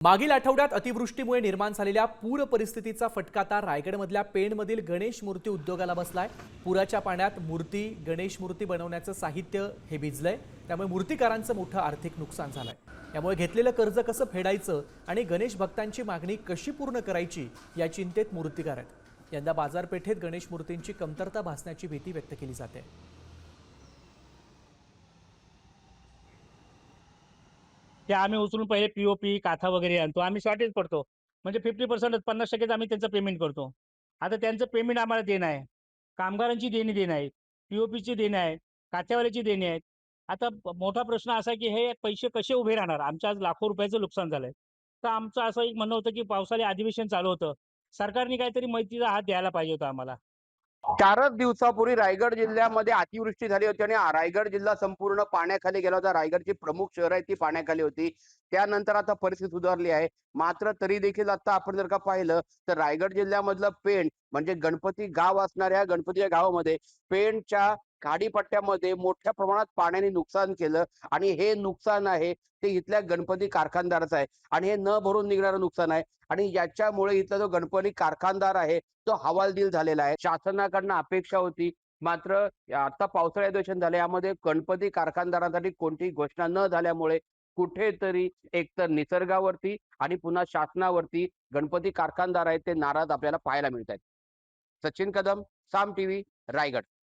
मागील आठवड्यात अतिवृष्टीमुळे निर्माण झालेल्या पूर परिस्थितीचा फटका आता रायगडमधल्या पेणमधील गणेश मूर्ती उद्योगाला बसलाय। पुराच्या पाण्यात गणेश मूर्ती बनवण्याचं साहित्य हे भिजलंय, त्यामुळे मूर्तिकारांचं मोठं आर्थिक नुकसान झालंय। यामुळे घेतलेलं कर्ज कसं फेडायचं आणि गणेश भक्तांची मागणी कशी पूर्ण करायची या चिंतेत मूर्तिकार आहेत। यंदा बाजारपेठेत गणेश मूर्तींची कमतरता भासण्याची भीती व्यक्त केली जाते। ते आम्ही उचलून पहिले पीओपी काथा वगैरे आणतो, आम्ही शॉर्टेज पडतो। म्हणजे 50% 50% आम्ही त्यांचं पेमेंट करतो। आता त्यांचं पेमेंट आम्हाला देणं आहे, कामगारांची देणी आहे, पीओपीची देणी आहे, काथ्यावाल्याची देणी आहेत। आता मोठा प्रश्न असा आहे की हे पैसे कसे उभे राहणार? आमचं आज लाखो रुपयाचं नुकसान झालंय। तर आमचं असं एक म्हणणं होतं की पावसाळी अधिवेशन चालू होतं, सरकारने काहीतरी मदतीचा हात द्यायला पाहिजे होता आम्हाला। 4च दिवसापूर्वी रायगड जिल्ह्यामध्ये अतिवृष्टी झाली होती आणि रायगड जिल्हा संपूर्ण पाण्याखाली गेला होता। रायगडची प्रमुख शहर आहे ती पाण्याखाली होती। त्यानंतर आता परिस्थिती सुधारली आहे। मात्र तरी देखील आता आपण जर का पाहिलं तर रायगड जिल्ह्यामधलं पेण म्हणजे गणपती गाव असणाऱ्या गणपतीच्या गावामध्ये पेणच्या खाडीपट्ट्यामध्ये मोठ्या प्रमाणात पाण्याने नुकसान केलं आणि हे नुकसान आहे ते इथल्या गणपती कारखानदाराचं आहे आणि हे न भरून निघणारं नुकसान आहे आणि याच्यामुळे इथला जो गणपती कारखानदार आहे तो हवालदिल झालेला आहे। शासनाकडनं अपेक्षा होती, मात्र आता पावसाळी अधिवेशन झाले यामध्ये गणपती कारखानदारांसाठी कोणतीही घोषणा न झाल्यामुळे कुठेतरी एकतर निसर्गावरती आणि पुन्हा शासनावरती गणपती कारखानदार आहेत ते नाराज आपल्याला पाहायला मिळत आहेत। सचिन कदम, साम टीव्ही, रायगड।